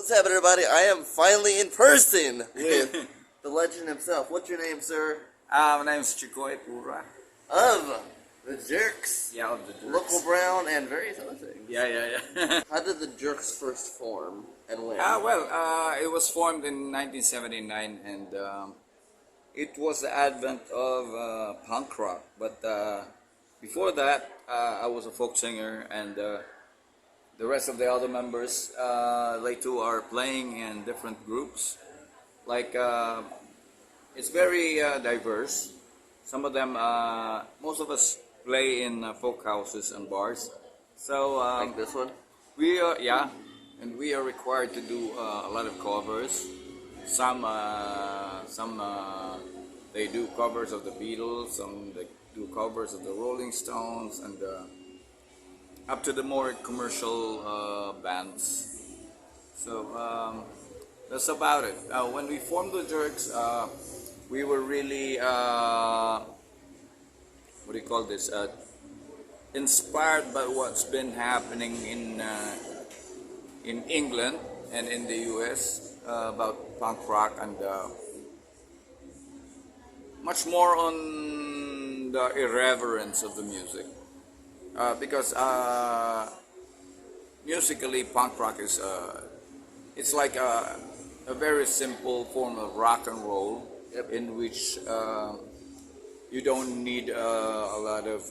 What's happening, everybody? I am finally in person with the legend himself. What's your name, sir? My name's Chickoy Pura. Of the Jerks, Yeah, of the Jerks. Local Brown, and various other things. Yeah. How did the Jerks first form and when? It was formed in 1979, and it was the advent of punk rock. But before that, I was a folk singer, and the rest of the other members, they too are playing in different groups. Like, it's very diverse. Some of them, most of us play in folk houses and bars. So Like this one? we are, and we are required to do a lot of covers. Some they do covers of the Beatles. Some they do covers of the Rolling Stones, and up to the more commercial bands. So that's about it. When we formed the Jerks, we were really what do you call this? Inspired by what's been happening in England and in the U.S. About punk rock, and much more on the irreverence of the music, because musically punk rock is it's like a very simple form of rock and roll. Yep. In which you don't need a lot of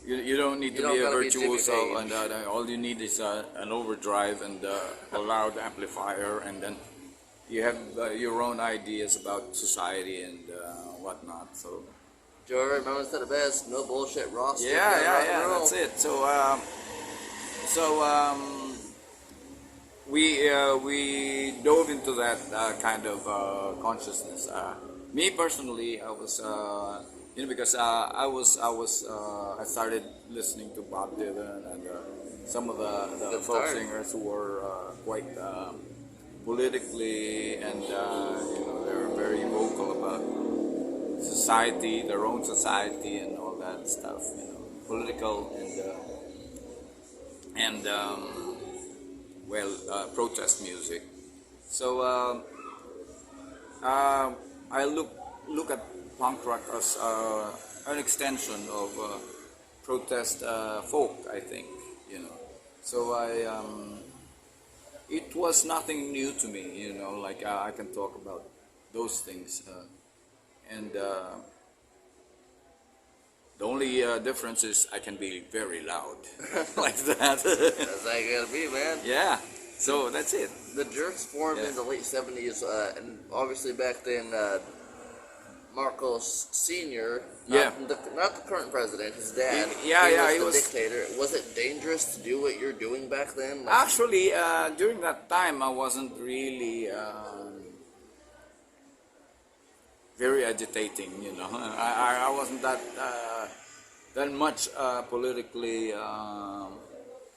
you don't need to be a virtuoso, and all you need is an overdrive and a loud amplifier, and then you have your own ideas about society and whatnot. So George, remember said the best, no bullshit, raw stick, yeah, that's it. We dove into that kind of consciousness. Me personally, I was because I started listening to Bob Dylan and some of the folk singers who were quite politically, and they were very vocal about society, their own society, and all that stuff. Political and protest music. So I look at punk rock as an extension of protest folk, I think. So it was nothing new to me. Like I can talk about those things, and the only difference is I can be very loud, like that. That's how you gotta be, man. Yeah, so that's it. The Jerks formed in the late 70s, and obviously back then, Marcos Sr., not the current president, his dad, he was the dictator. Was it dangerous to do what you're doing back then? Actually, during that time, I wasn't really very agitating, I wasn't that much politically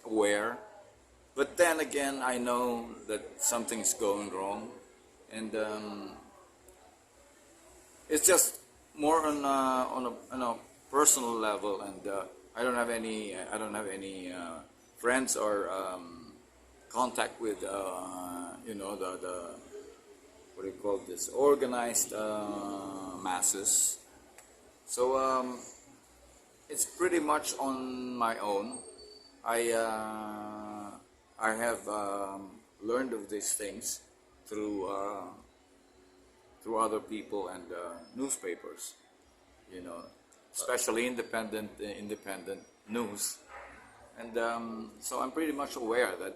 aware. But then again, I know that something's going wrong, and it's just more on a personal level, and I don't have any friends or contact with the what do you call this, organized masses. So it's pretty much on my own. I have learned of these things through other people and newspapers, especially independent news, and so I'm pretty much aware that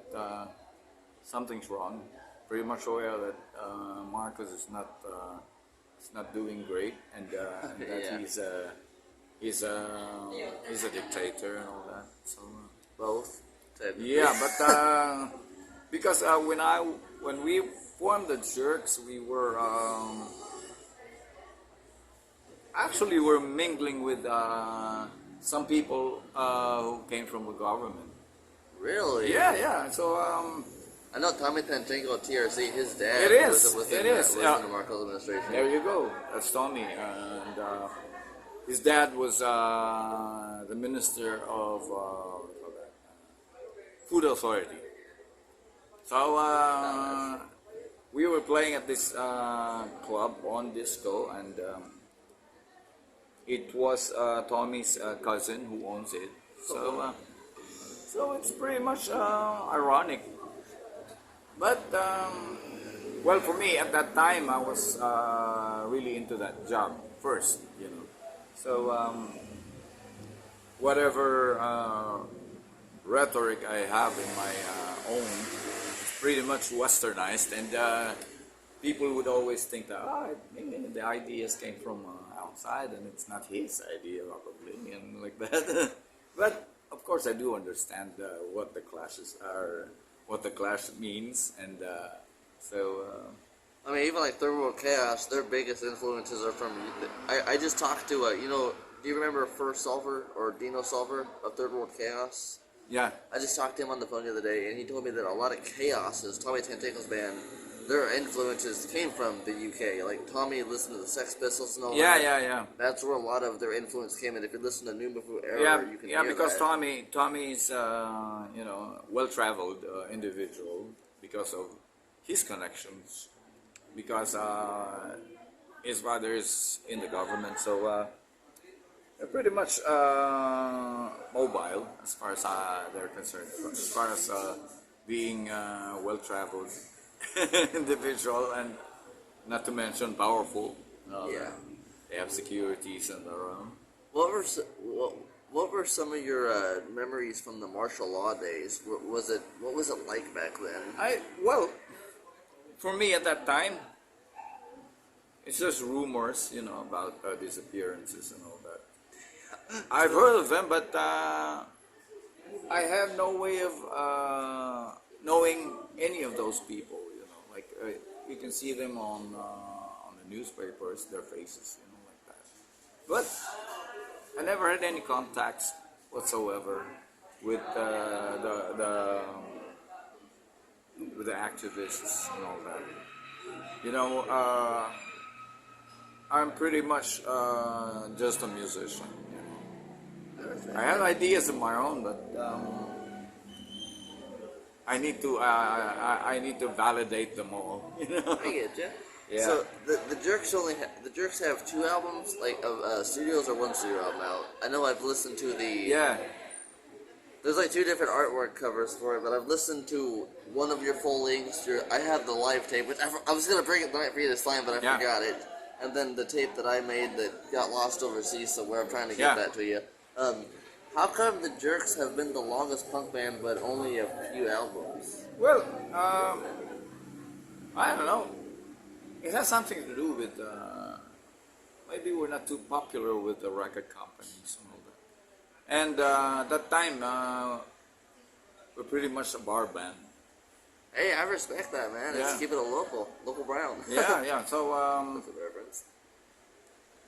something's wrong. Pretty much aware that Marcos is not doing great, and that he's a dictator and all that. So Both. yeah, but because when we formed the Jerks, we were actually we're mingling with some people who came from the government. Really? Yeah. So I know Tommy Tantingo at TRC, his dad was in the Marcos administration. There you go. That's Tommy. And his dad was the minister of Food Authority. So we were playing at this club on disco, and it was Tommy's cousin who owns it. So it's pretty much ironic. But well, for me at that time, I was really into that job first, you know. So whatever rhetoric I have in my own, it's pretty much westernized, and people would always think that maybe the ideas came from outside, and it's not his idea probably, and like that. But of course, I do understand what the clashes are, what the clash means, and so. I mean, even like Third World Chaos, their biggest influences are from. I just talked to do you remember First Solver or Dino Solver of Third World Chaos? Yeah. I just talked to him on the phone the other day, and he told me that a lot of Chaos's, Tommy Tentacle's band, their influences came from the UK. Like Tommy listened to the Sex Pistols and all that. Yeah. That's where a lot of their influence came in. If you listen to New Movement Era, you can hear because that. Tommy's well-traveled individual because of his connections, because his brother is in the government, so they're pretty much mobile as far as they're concerned, as far as being well-traveled individual, and not to mention powerful. They have securities and their own. What were some of your memories from the martial law days? What was it like back then? Well, for me at that time, it's just rumors, about disappearances and all that. I've heard of them, but I have no way of knowing any of those people. Like you can see them on the newspapers, their faces, like that. But I never had any contacts whatsoever with with the activists and all that. I'm pretty much just a musician. I have ideas of my own, but I need to validate them all. I get you. Yeah. So the Jerks have 2 albums, like of studios, or 1 studio album out. I know I've listened to the. Yeah. There's like 2 different artwork covers for it, but I've listened to one of your full lengths. I have the live tape, which I was gonna bring it tonight for you to sign, but I forgot it. And then the tape that I made that got lost overseas, so where I'm trying to get that to you. How come the Jerks have been the longest punk band, but only a few albums? Well, I don't know. It has something to do with maybe we're not too popular with the record companies and all that. And that time, we're pretty much a bar band. Hey, I respect that, man. Let's keep it a local brown. Yeah. So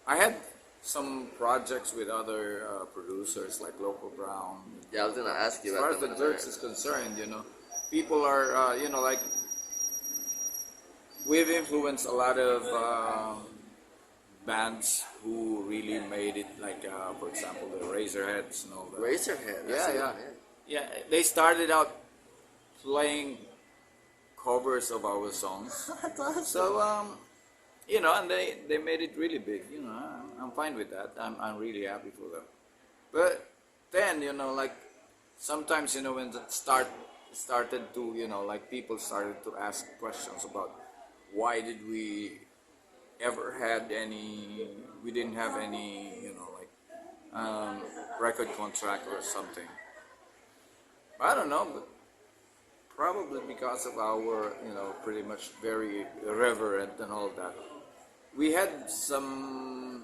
I had some projects with other producers like Local Brown. Yeah, I was gonna ask you about as far as the Jerks is concerned, people are like we've influenced a lot of bands who really made it, like for example the Razorheads and all that. Razorhead. Yeah. They started out playing covers of our songs. That's awesome. So and they made it really big. I'm fine with that. I'm really happy for them. But then like sometimes when it started to like people started to ask questions about why did we ever had any, we didn't have any record contract or something. I don't know, but probably because of our pretty much very irreverent and all that. We had some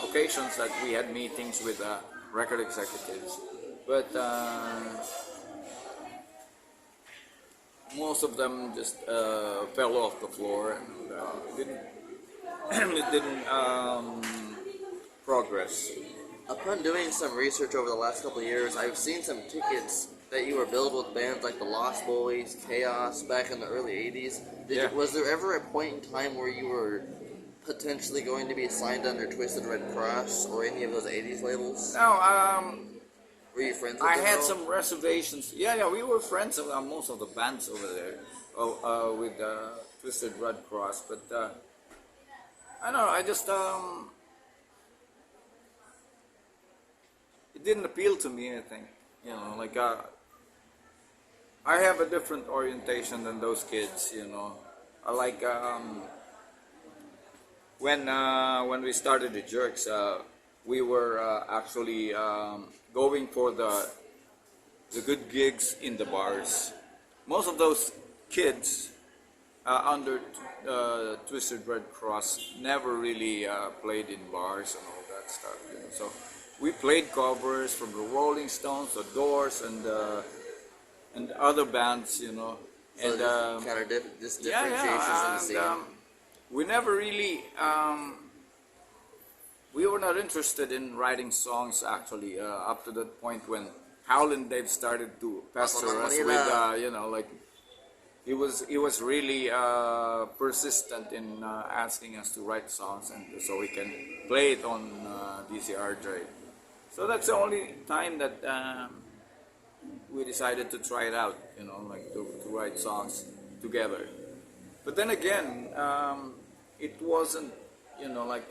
occasions that we had meetings with record executives, but most of them just fell off the floor and didn't progress. Upon doing some research over the last couple of years, I've seen some tickets that you were billed with bands like the Lost Boys, Chaos, back in the early 80s. Was there ever a point in time where you were potentially going to be signed under Twisted Red Cross or any of those 80s labels? No, Were you friends with I them had at all? some reservations. Yeah, we were friends with most of the bands over there, with Twisted Red Cross. But I don't know. I just it didn't appeal to me. I think like I have a different orientation than those kids. I like when we started the Jerks, we were actually going for the good gigs in the bars. Most of those kids under Twisted Red Cross never really played in bars and all that stuff. So we played covers from the Rolling Stones, the Doors, and other bands. So And just kind of just yeah, differentiations in the and scene. we never really we were not interested in writing songs actually up to that point when Howlin' Dave started to pester us with like he was really persistent in asking us to write songs and so we can play it on DCR Drive. So that's the only time that we decided to try it out, like to write songs together. But then again, it wasn't, like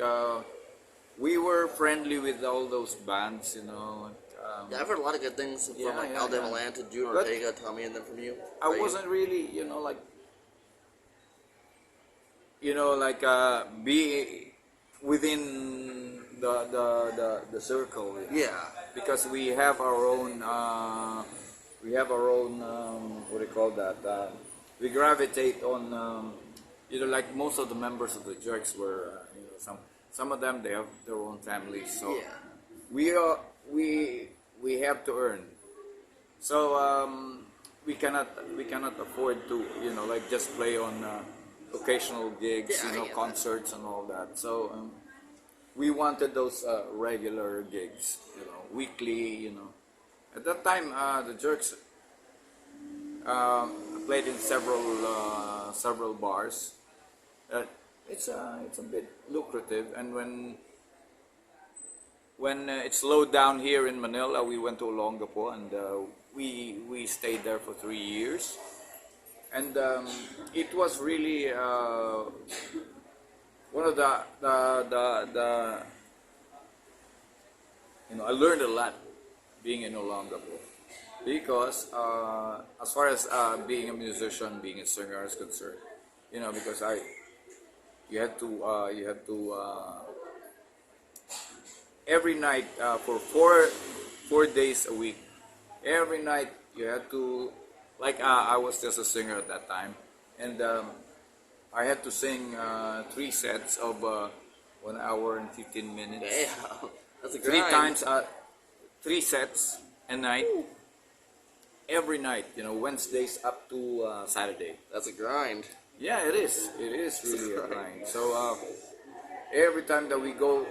we were friendly with all those bands, Yeah, I've heard a lot of good things from Yeah, like yeah, Al De yeah. Milanta, June But Ortega, Tommy, and them from you. I Are you? wasn't really, like, like be within the circle, Yeah. because we have our own what do you call that? We gravitate on like most of the members of the Jerks were some of them they have their own families, so Yeah. we are we have to earn. So we cannot afford to like just play on occasional gigs, Yeah, I get that. concerts and all that. So we wanted those regular gigs, weekly. At that time, the Jerks played in several bars. It's a bit lucrative, and when it slowed down here in Manila, we went to Olongapo, and we stayed there for 3 years, and it was really one of the I learned a lot being in Olongapo, because as far as being a musician, being a singer is concerned, because you had to every night for four days a week. Every night you had to, like I was just a singer at that time, and I had to sing 3 sets of 1 hour and 15 minutes. Damn. That's a Three grind. times, 3 sets a night. Every night, Wednesdays up to Saturday. That's a grind. Yeah, it is. It is really a grind. So every time that we go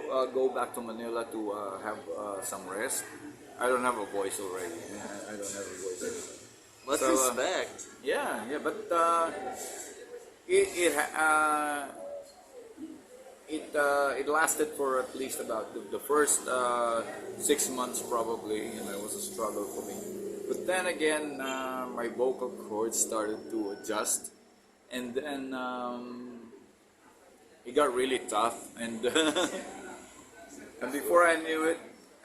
back to Manila to have some rest, I don't have a voice already. I don't have a voice anymore. Much So, respect. Yeah, but it lasted for at least about the first 6 months probably. It was a struggle for me. But then again, my vocal cords started to adjust, and then it got really tough, and and before I knew it,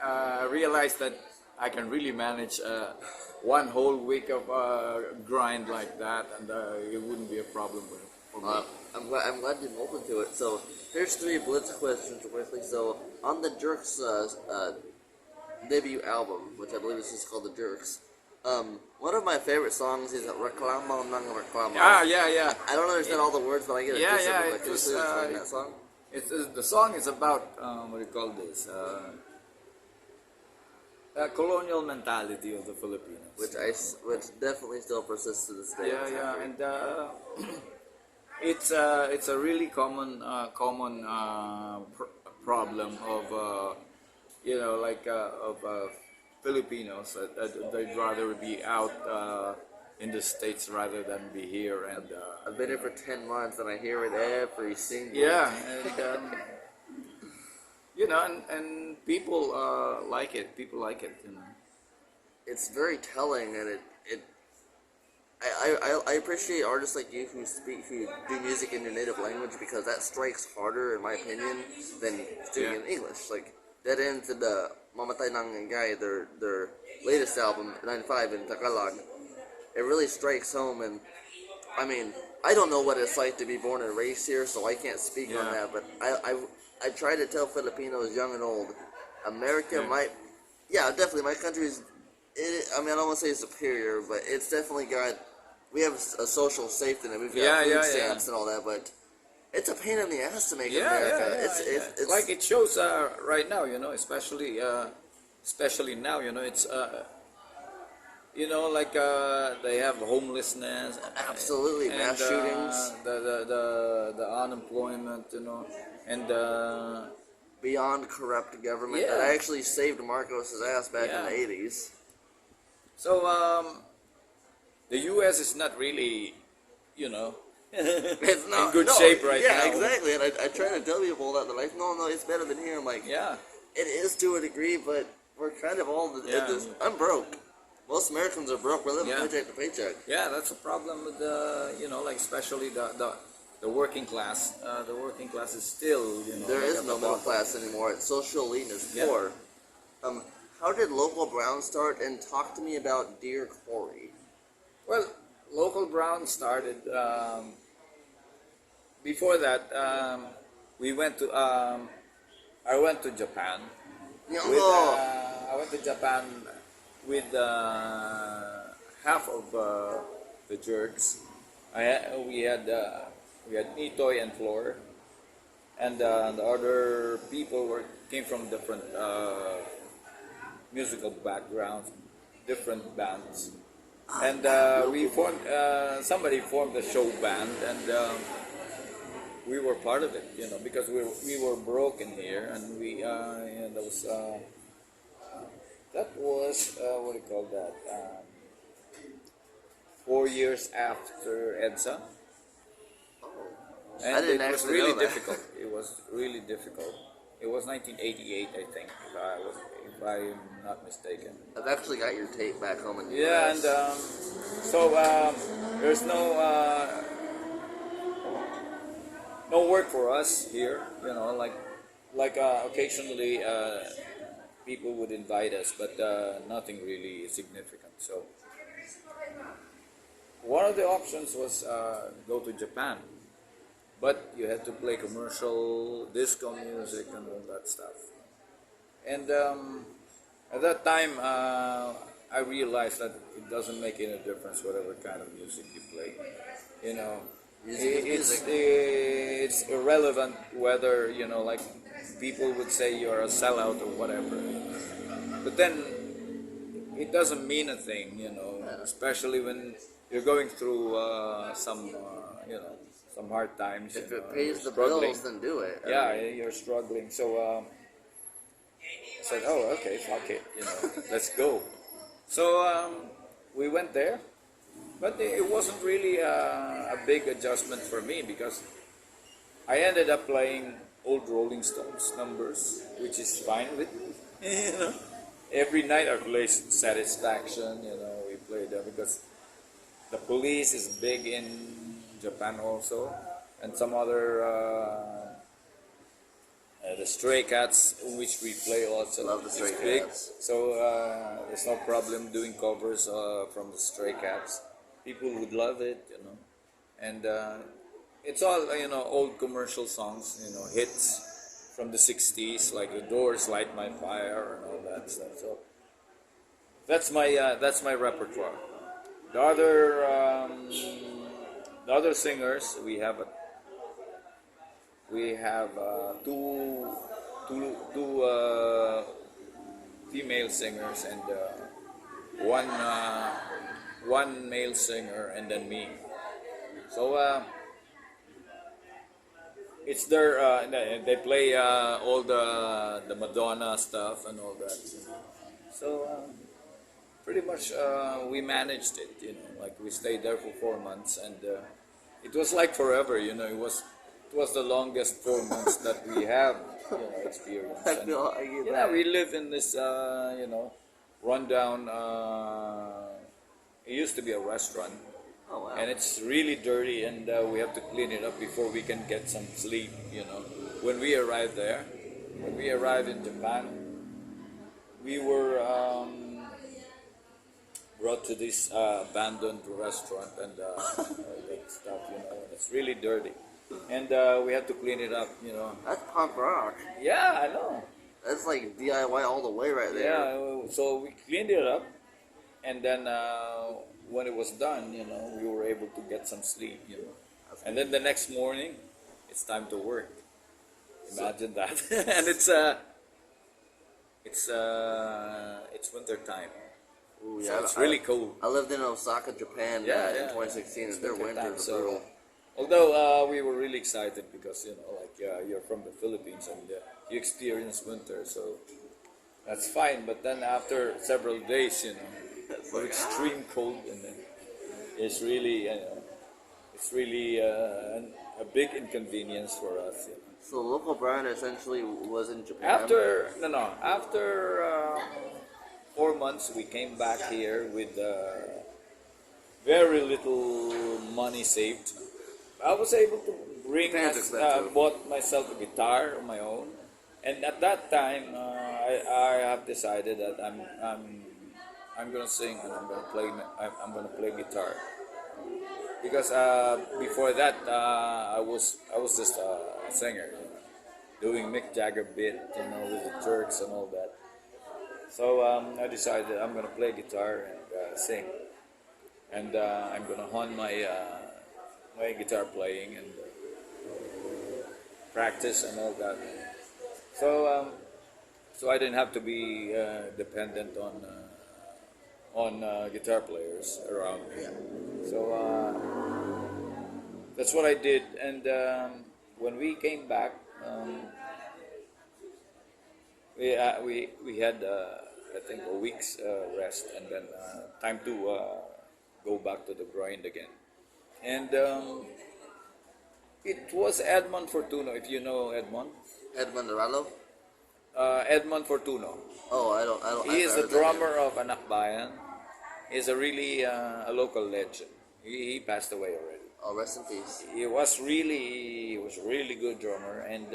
I realized that I can really manage one whole week of grind like that, and it wouldn't be a problem for me. I'm glad you're open to it. So here's 3 blitz questions quickly. So on the Jerks debut album, which I believe is just called the Jerks, one of my favorite songs is Reklamo ng Reklamo. Yeah. I don't understand all the words, but I get it. Yeah, twisted. yeah, Like, it can you was, please explain that song? The song is about what do you call this? Colonial mentality of the Filipinos. Which definitely still persists to this day. Yeah, and it's a really common problem of Filipinos that they'd rather be out in the States rather than be here, and I've been here for 10 months and I hear it every single yeah, and and people like it. People like it. it's very telling, and I appreciate artists like you who do music in your native language, because that strikes harder, in my opinion, than doing it in English. Like Dead Ends and Mamatay Nang Guy, their latest album, 95 in Tagalog, it really strikes home. And I mean, I don't know what it's like to be born and raised here, so I can't speak on that. But I try to tell Filipinos, young and old, America definitely my country's. I mean, I don't want to say superior, but it's definitely got. We have a social safety net. We've got food stamps and all that, but it's a pain in the ass to make America. It's like it shows right now, especially now, it's like they have homelessness, absolutely mass shootings, the unemployment, and beyond corrupt government that actually saved Marcos's ass back in the 80s. So the U.S. is not really, it's not, in good shape right now. Yeah, exactly. And I try to tell people that they're like, no, it's better than here. I'm like, it is to a degree, but we're kind of all I'm broke. Most Americans are broke. We're living paycheck to paycheck. Yeah, that's a problem with the, like especially the working class. The working class is still, there is no middle class anymore. It's social elite and it's poor. How did Local Brown start? And talk to me about Dear Corey. Well, Local Brown started before that. We went to I went to Japan. I went to Japan with half of the jerks. We had Nitoy and Floor, and the other people came from different musical backgrounds, different bands. And we formed. Somebody formed a show band, and we were part of it. Because we were broken here, and we that was what do you call that? 4 years after EDSA, and it was really difficult. It was really difficult. It was 1988, I think, if I'm not mistaken. I've actually got your tape back home in the US. And so there's no work for us here. Like occasionally people would invite us, but nothing really significant. So one of the options was go to Japan. But you had to play commercial, disco music, and all that stuff. And at that time, I realized that it doesn't make any difference whatever kind of music you play. It's irrelevant whether, like people would say you're a sellout or whatever. But then it doesn't mean a thing, especially when you're going through some hard times. If it pays the bills, then do it. You're struggling. So I said, oh, okay, fuck it, let's go. So we went there, but it wasn't really a big adjustment for me, because I ended up playing old Rolling Stones numbers, which is fine with me. Every night I play Satisfaction, we played because the Police is big in Japan also, and some other the Stray Cats, which we play also. Love the Stray Cats. So there's no problem doing covers from the Stray Cats. People would love it, and it's all old commercial songs, hits from the '60s, like The Doors, Light My Fire, and all that stuff. So that's my repertoire. The other singers, we have two female singers and one male singer, and then me. So it's their they play all the Madonna stuff and all that. So pretty much we managed it, like we stayed there for 4 months, and it was like forever, it was the longest 4 months that we have experienced. I feel we live in this rundown. It used to be a restaurant, Oh wow. and it's really dirty, and we have to clean it up before we can get some sleep. When we arrived there, when we arrived in Japan, we were brought to this abandoned restaurant and that stuff. And it's really dirty, and we had to clean it up. That's punk rock. Yeah, I know. That's like DIY all the way right there. Yeah, so we cleaned it up, and then when it was done, we were able to get some sleep. And then the next morning, it's time to work. Imagine that. And it's winter time. Ooh, So yeah, it's really cold. I lived in Osaka, Japan in 2016, and their winter time, winters are so brutal. although we were really excited because you're from the Philippines and you experience winter, so that's fine. But then after several days, of extreme cold, and then it's really a big inconvenience for us. So the local brand essentially was in Japan. After 4 months, we came back here with very little money saved. I was able to Japan's expensive. bought myself a guitar on my own, and at that time, I have decided that I'm gonna sing and I'm gonna play guitar, because before that I was just a singer, doing Mick Jagger bit, with the Turks and all that. So I decided I'm gonna play guitar and sing, and I'm gonna hone my guitar playing and practice and all that. So I didn't have to be dependent on guitar players around me. So that's what I did, and when we came back, we had I think a week's rest, and then time to go back to the grind again. And it was Edmond Fortuno, if you know Edmond. Edmond Dorado? Edmond Fortuno. Oh, I don't. He I've is heard the that name. drummer of Anakbayan. He's a really a local legend. He passed away already. Oh, rest in peace. He was a really good drummer, and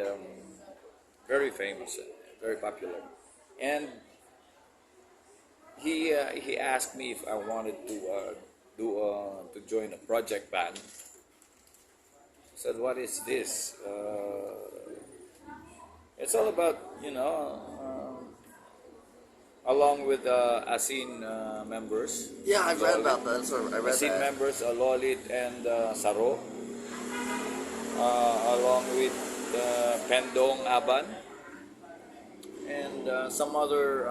very famous, very popular. And he asked me if I wanted to join a project band. I said, "What is this?" It's all about, along with Asin members. Yeah, I've read Lolit. about that. I read Asin that. members, Lolit and Saro, along with Pendong Aban, and some other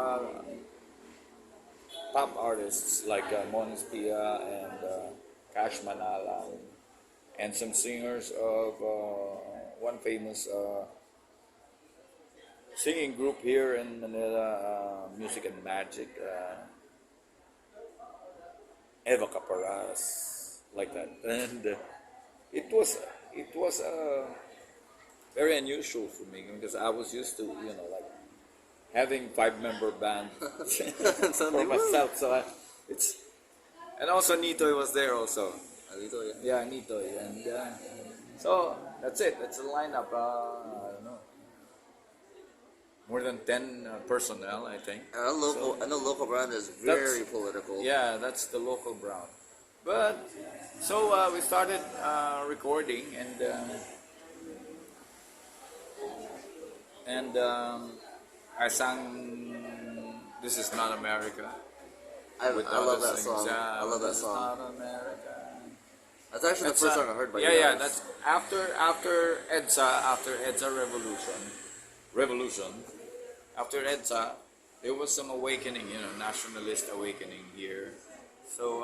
pop artists like Mons Pia and Cash Manala, and some singers of one famous singing group here in Manila, Music and Magic, Eva Caparas, like that. And it was very unusual for me, because I was used to like having 5-member band for myself. So it's and also Nitoy was there also. Alito, yeah. Yeah, Nitoy, and so that's it. That's the lineup. I don't know, more than 10 personnel, I think. And I know local brand is very political. Yeah, that's the local brown. But so we started recording, and I sang "This Is Not America." I with love other that singers. song. Yeah, I love that "This Is song. Not America." That's actually the first song I heard by you Yeah, guys. that's after EDSA Revolution. After EDSA, there was some awakening, nationalist awakening here. So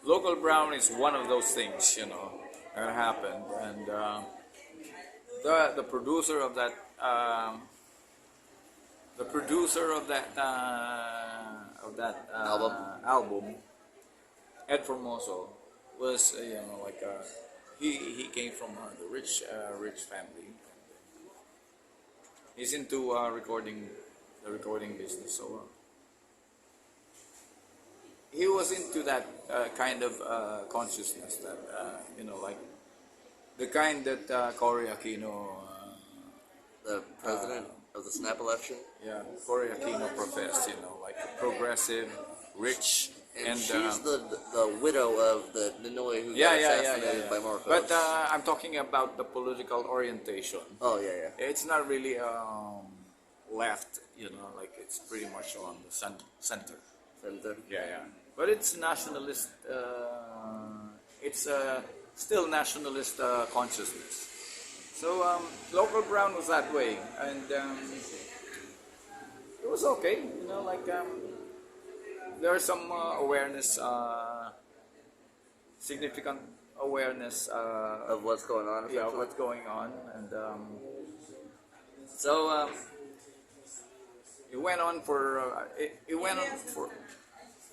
local brown is one of those things, that happened, and the producer of that album, Ed Formoso, was he came from the rich family. He's into the recording business, so he was into that kind of consciousness that like the kind that Cory Aquino, The president of the snap election. Cory Aquino professed, like a progressive, rich, And and she's the widow of the Ninoy who got assassinated by Marcos. But I'm talking about the political orientation. Oh yeah. It's not really left, like it's pretty much on the center. Center. Yeah. But it's nationalist. It's still nationalist consciousness. So Local Brown was that way, and it was okay. Like there's some awareness, significant awareness Of what's going on. yeah, essentially. what's going on, and so it went on for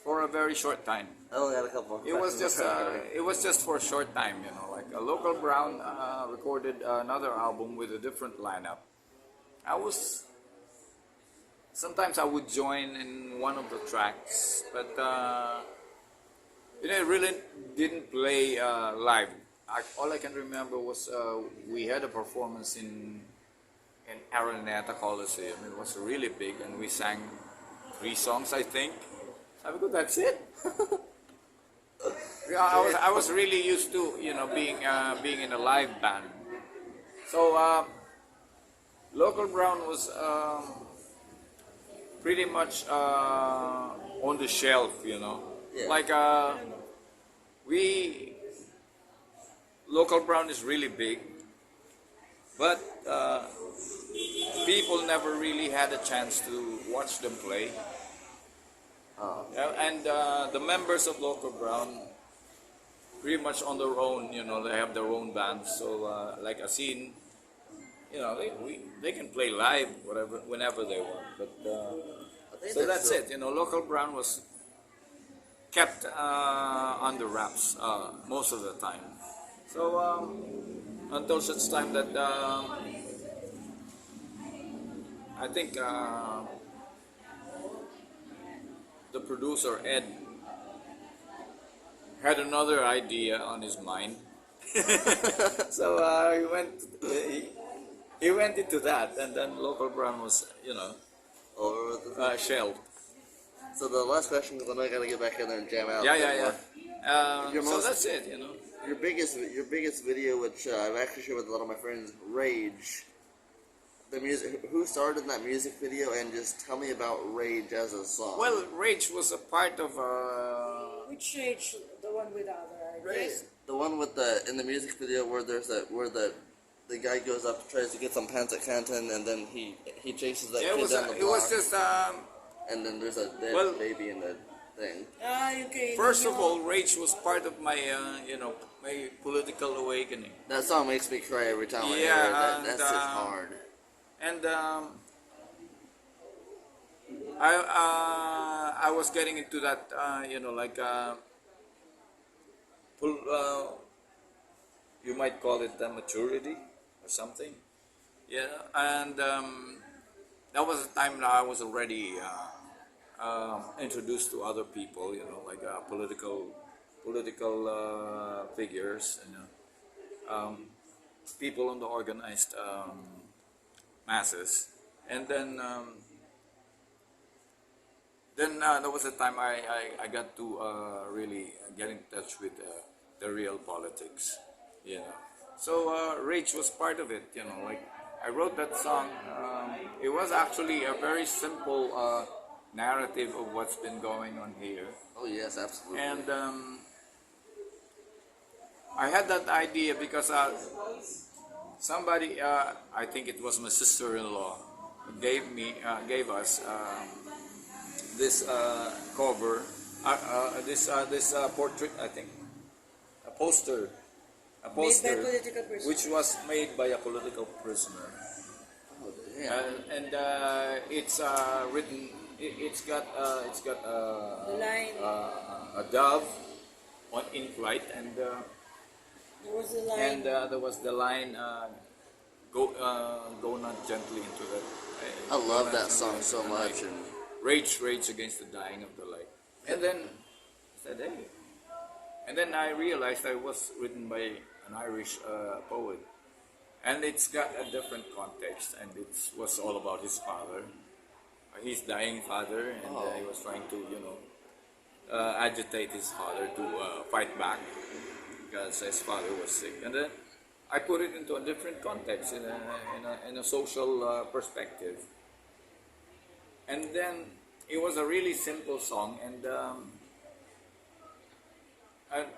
for a very short time. I only had a couple. It was just for a short time, like a Local Brown recorded another album with a different lineup. Sometimes I would join in one of the tracks, but it really didn't play live. All I can remember was we had a performance in Araneta Coliseum. It was really big, and we sang 3 songs, I think. I go, that's it. Yeah, I was really used to being in a live band. So Local Brown was pretty much on the shelf, Yeah. like Local Brown is really big, but people never really had a chance to watch them play. And the members of Local Brown, pretty much on their own, they have their own bands. So like Asin, they can play live whenever they want. But so that's it. Local Brown was kept under wraps most of the time. So until such time that I think the producer Ed had another idea on his mind. So he went into that, and then Local Brown was Over with the shelved. So the last question, because I know I gotta get back in there and jam out. Yeah. So most- that's it. Your biggest video, which I've actually shared with a lot of my friends, Rage. The music. Who started that music video, and just tell me about Rage as a song. Well, Rage was a part of. Which Rage? The one with the other artist? The one with in the music video where the guy goes up, tries to get some pants at Canton, and then he chases that Yeah, kid down the block. it was just. And then there's a dead Well- baby in the thing. Okay. First of all, Rage was part of my my political awakening. That song makes me cry every time I hear Yeah, it. and, That's just hard. And I was getting into that, like you might call it maturity or something. Yeah, and that was a time that I was already introduced to other people, like political figures, people on the organized masses, and then there was a time I got to really get in touch with the real politics, So Rage was part of it, like I wrote that song. It was actually a very simple narrative of what's been going on here. Oh yes, absolutely. And I had that idea because somebody, I think it was my sister-in-law, gave us this cover, this portrait, I think, a poster, Made by political person. which was made by a political prisoner. Oh, damn. And it's written. It's got The line. a dove on in flight, and There was a line. and there was the line, go not gently into that. I love Go not that gently song into so the much. night. And Rage against the dying of the light. And then said, hey. And then I realized it was written by an Irish poet. And it's got a different context, and it was all about his father, his dying father, and he was trying to, agitate his father to fight back because his father was sick. And then I put it into a different context, in a social perspective. And then it was a really simple song, and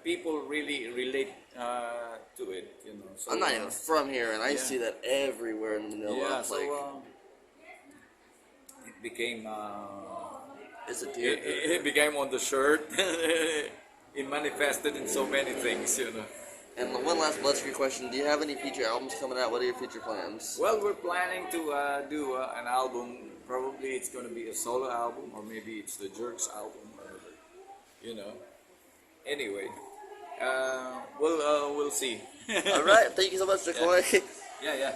people really relate to it, So, I'm not even from here, and I see that everywhere in Manila. Yeah, It's like, it became is it here? it became on the shirt. It manifested in so many things, And one last Bloodstream question: do you have any future albums coming out? What are your future plans? Well, we're planning to do an album. Probably it's going to be a solo album, or maybe it's the Jerks album, or. Anyway, we'll see. All right, thank you so much, Chickoy. Yeah. Yeah.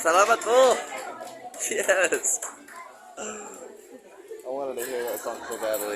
Salamat po! Yes! I wanted to hear that song so badly.